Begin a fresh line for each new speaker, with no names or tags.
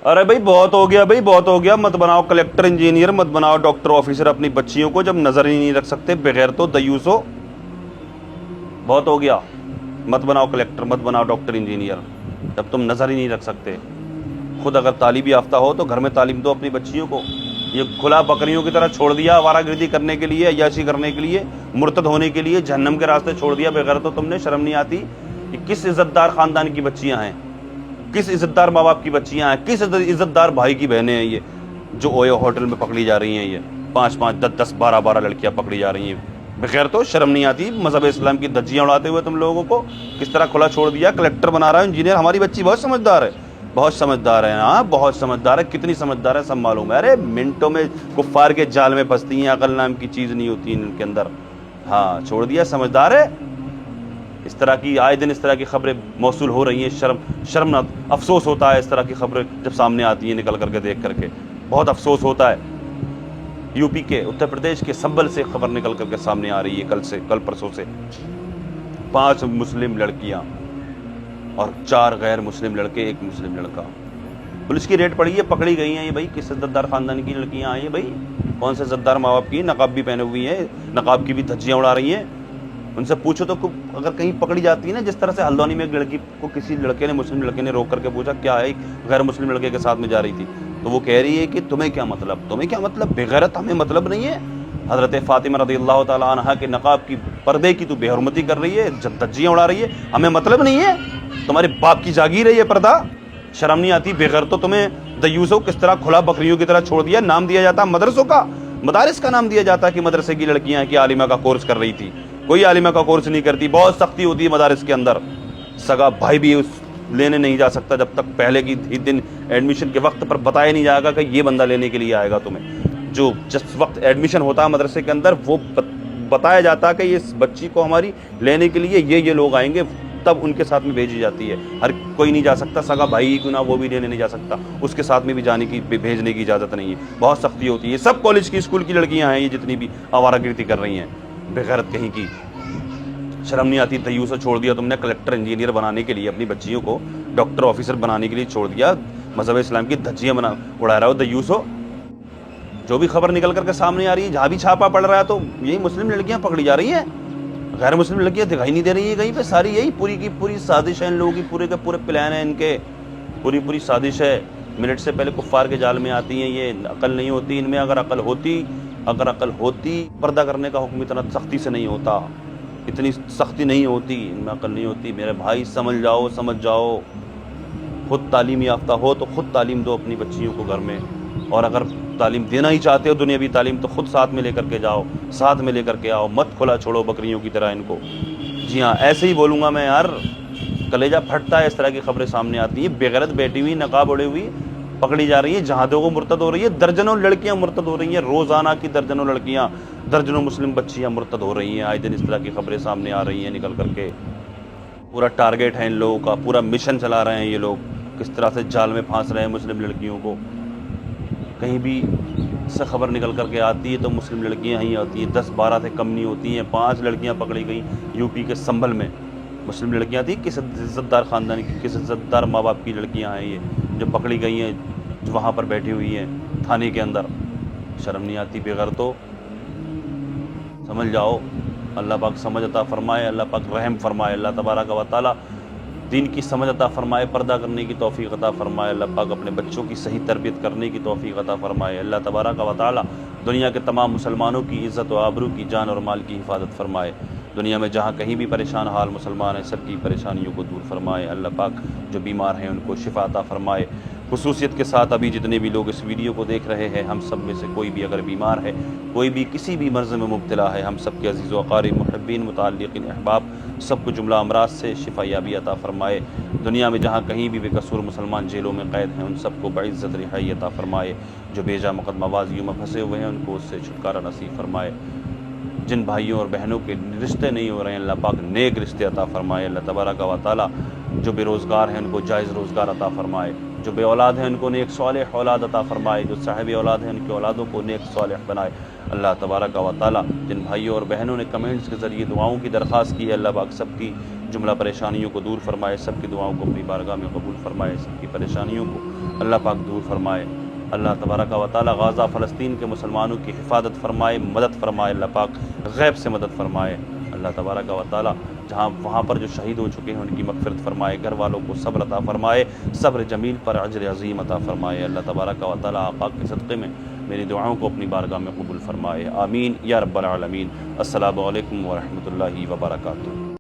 ارے بھائی بہت ہو گیا بھائی، بہت ہو گیا، مت بناؤ کلیکٹر انجینئر، مت بناؤ ڈاکٹر آفیسر اپنی بچیوں کو جب نظر ہی نہیں رکھ سکتے، بغیر تو دیوسو، بہت ہو گیا۔ مت بناؤ کلیکٹر، مت بناؤ ڈاکٹر انجینئر جب تم نظر ہی نہیں رکھ سکتے۔ خود اگر تعلیم یافتہ ہو تو گھر میں تعلیم دو اپنی بچیوں کو۔ یہ کھلا بکریوں کی طرح چھوڑ دیا آوارہ گردی کرنے کے لیے، عیاشی کرنے کے لیے، مرتد ہونے کے لیے، جہنم کے راستے چھوڑ دیا بغیر تو تم نے، شرم نہیں آتی؟ یہ کس عزت دار خاندان کی بچیاں ہیں، کس عزت دار ماں باپ کی بچیاں ہیں، کس عزت دار بھائی کی بہنیں ہیں یہ جو اویو ہوٹل میں پکڑی جا رہی ہیں؟ یہ 5 5 10 10 12 12 لڑکیاں پکڑی جا رہی ہیں بغیر تو، شرم نہیں آتی؟ مذہب اسلام کی دھجیاں اڑاتے ہوئے تم لوگوں کو کس طرح کھلا چھوڑ دیا۔ کلیکٹر بنا رہا ہے، انجینئر، ہماری بچی بہت سمجھدار ہے، بہت سمجھدار ہے، ہاں بہت سمجھدار ہے، کتنی سمجھدار ہے سب معلوم ہے۔ ارے منٹوں میں کفار کے جال میں پھنستی ہیں، عقل نام کی چیز نہیں ہوتی ان کے اندر۔ ہاں چھوڑ دیا، سمجھدار ہے۔ اس طرح کی آئے دن اس طرح کی خبریں موصول ہو رہی ہیں، شرم افسوس ہوتا ہے اس طرح کی خبریں جب سامنے آتی ہیں نکل کر کے، دیکھ کر کے بہت افسوس ہوتا ہے۔ یو پی کے، اتر پردیش کے سنبل سے خبر نکل کر کے سامنے آ رہی ہے کل پرسوں سے، 5 مسلم لڑکیاں اور 4 غیر مسلم لڑکے، 1 مسلم لڑکا۔ پولیس کی ریڈ پڑی ہے، پکڑی گئی ہیں یہ بھائی، کس عزت دار خاندان کی لڑکیاں ہیں یہ بھائی، کون سے عزت دار ماں باپ کی، نقاب بھی پہنے ہوئی ہیں، نقاب کی بھی دھجیاں اڑا رہی ہیں۔ ان سے پوچھو تو اگر کہیں پکڑی جاتی ہے نا، جس طرح سے ہلدوانی میں ایک لڑکی کو کسی لڑکے نے، مسلم لڑکے نے روک کر کے پوچھا کیا ہے، غیر مسلم لڑکے کے ساتھ میں جا رہی تھی، تو وہ کہہ رہی ہے کہ تمہیں کیا مطلب، تمہیں کیا مطلب، بغیرت، ہمیں مطلب نہیں ہے۔ حضرت فاطمہ رضی اللہ تعالیٰ عنہا کے نقاب کی، پردے کی تو بے حرمتی کر رہی ہے، دھجیاں اڑا رہی ہے، ہمیں مطلب نہیں ہے؟ تمہارے باپ کی جاگیر ہے یہ پردہ، شرم نہیں آتی؟ بغیر تو تمہیں دیوسو کس طرح کھلا بکریوں کی طرح چھوڑ دیا۔ نام دیا جاتا مدرسوں کا، مدارس کا نام دیا جاتا کہ مدرسے کی لڑکیاں کہ عالمہ کا کورس کر رہی تھی، کوئی عالمہ کا کورس نہیں کرتی، بہت سختی ہوتی ہے مدارس کے اندر، سگا بھائی بھی لینے نہیں جا سکتا جب تک پہلے کی دن ایڈمیشن کے وقت پر بتایا نہیں جائے گا کہ یہ بندہ لینے کے لیے آئے گا تمہیں۔ جو جس وقت ایڈمیشن ہوتا ہے مدرسے کے اندر، وہ بتایا جاتا کہ یہ بچی کو ہماری لینے کے لیے یہ لوگ آئیں گے، تب ان کے ساتھ میں بھیجی جاتی ہے۔ ہر کوئی نہیں جا سکتا، سگا بھائی کیوں نہ وہ بھی لینے نہیں جا سکتا، اس کے ساتھ میں بھی جانے کی، بھیجنے کی اجازت نہیں ہے، بہت سختی ہوتی ہے۔ سب کالج کی، اسکول کی لڑکیاں ہیں یہ جتنی بھی آوارہ گردی کر رہی ہیں، بغیرت کہیں کی، شرم نہیں آتی؟ دیوسو چھوڑ دیا تم نے کلیکٹر انجینئر بنانے کے لیے اپنی بچیوں کو، ڈاکٹر آفیسر بنانے کے لیے چھوڑ دیا، مذہب اسلام کی دھجیاں اڑا رہا ہو دیوسو۔ جو بھی خبر نکل کر کے سامنے آ رہی ہے، جہاں بھی چھاپا پڑ رہا ہے تو یہی مسلم لڑکیاں پکڑی جا رہی ہیں، غیر مسلم لڑکیاں دکھائی نہیں دے رہی ہیں کہیں پہ۔ ساری یہی پوری کی پوری سازش ہے ان لوگوں کی، پورے کے پورے پلان ہے ان کے، پوری سازش ہے۔ منٹ سے پہلے کفار کے جال میں آتی ہیں یہ، عقل نہیں ہوتی ان میں۔ اگر عقل ہوتی پردہ کرنے کا حکم اتنا سختی سے نہیں ہوتا، اتنی سختی نہیں ہوتی، ان میں عقل نہیں ہوتی۔ میرے بھائی سمجھ جاؤ، خود تعلیم یافتہ ہو تو خود تعلیم دو اپنی بچیوں کو گھر میں، اور اگر تعلیم دینا ہی چاہتے ہو دنیاوی تعلیم تو خود ساتھ میں لے کر کے جاؤ، ساتھ میں لے کر کے آؤ، مت کھلا چھوڑو بکریوں کی طرح ان کو۔ جی ہاں ایسے ہی بولوں گا میں یار، کلیجہ پھٹتا ہے اس طرح کی خبریں سامنے آتی ہیں۔ بغیرت بیٹھی ہوئی، نقاب اوڑے ہوئی پکڑی جا رہی ہے، جہاں دیکھو مرتد ہو رہی ہے، درجنوں لڑکیاں مرتد ہو رہی ہیں روزانہ کی، درجنوں لڑکیاں، درجنوں مسلم بچیاں مرتد ہو رہی ہیں، آئے دن اس طرح کی خبریں سامنے آ رہی ہیں نکل کر کے۔ پورا ٹارگیٹ ہے ان لوگوں کا، پورا مشن چلا رہے ہیں یہ لوگ، کس طرح سے جال میں پھانس رہے ہیں مسلم لڑکیوں کو۔ کہیں بھی سے خبر نکل کر کے آتی ہے تو مسلم لڑکیاں ہی آتی ہیں، 10 12 سے کم نہیں ہوتی ہیں۔ 5 لڑکیاں پکڑی گئیں یو پی کے سنبھل میں، مسلم لڑکیاں تھیں، کس عزت دار خاندان کی، کس عزت دار ماں باپ کی لڑکیاں ہیں یہ جو پکڑی گئی ہیں، جو وہاں پر بیٹھی ہوئی ہیں تھانے کے اندر۔ شرم نہیں آتی؟ بغیر تو سمجھ جاؤ، اللہ پاک سمجھ عطا فرمائے، اللہ پاک رحم فرمائے، اللہ تبارک و تعالیٰ دین کی سمجھ عطا فرمائے، پردہ کرنے کی توفیق عطا فرمائے، اللہ پاک اپنے بچوں کی صحیح تربیت کرنے کی توفیق عطا فرمائے، اللہ تبارک و تعالیٰ دنیا کے تمام مسلمانوں کی عزت و آبرو کی، جان اور مال کی حفاظت فرمائے، دنیا میں جہاں کہیں بھی پریشان حال مسلمان ہیں سب کی پریشانیوں کو دور فرمائے، اللہ پاک جو بیمار ہیں ان کو شفا عطا فرمائے۔ خصوصیت کے ساتھ ابھی جتنے بھی لوگ اس ویڈیو کو دیکھ رہے ہیں، ہم سب میں سے کوئی بھی اگر بیمار ہے، کوئی بھی کسی بھی مرض میں مبتلا ہے، ہم سب کے عزیز و اقارب، محبین، متعلقین، احباب، سب کو جملہ امراض سے شفا یابی عطا فرمائے، دنیا میں جہاں کہیں بھی بے قصور مسلمان جیلوں میں قید ہیں ان سب کو بعزت رہائی عطا فرمائے، جو بے جا مقدمہ بازیوں میں پھنسے ہوئے ہیں ان کو اس سے چھٹکارا نصیب فرمائے، جن بھائیوں اور بہنوں کے رشتے نہیں ہو رہے ہیں اللہ پاک نیک رشتے عطا فرمائے، اللہ تبارک و تعالیٰ جو بے روزگار ہیں ان کو جائز روزگار عطا فرمائے، جو بے اولاد ہیں ان کو نیک صالح اولاد عطا فرمائے، جو صاحب اولاد ہیں ان کی اولادوں کو نیک صالح بنائے، اللہ تبارک و تعالیٰ جن بھائیوں اور بہنوں نے کمنٹس کے ذریعے دعاؤں کی درخواست کی ہے اللہ پاک سب کی جملہ پریشانیوں کو دور فرمائے، سب کی دعاؤں کو اپنی بارگاہ میں قبول فرمائے، سب کی پریشانیوں کو اللہ پاک دور فرمائے۔ اللہ تبارک و تعالی غزہ فلسطین کے مسلمانوں کی حفاظت فرمائے، مدد فرمائے، اللہ پاک غیب سے مدد فرمائے۔ اللہ تبارک و تعالی جہاں وہاں پر جو شہید ہو چکے ہیں ان کی مغفرت فرمائے، گھر والوں کو صبر عطا فرمائے، صبر جمیل پر اجر عظیم عطا فرمائے۔ اللہ تبارک و تعالی آقا کے صدقے میں میری دعاؤں کو اپنی بارگاہ میں قبول فرمائے، آمین یا رب العالمین۔ السلام علیکم ورحمۃ اللہ وبرکاتہ۔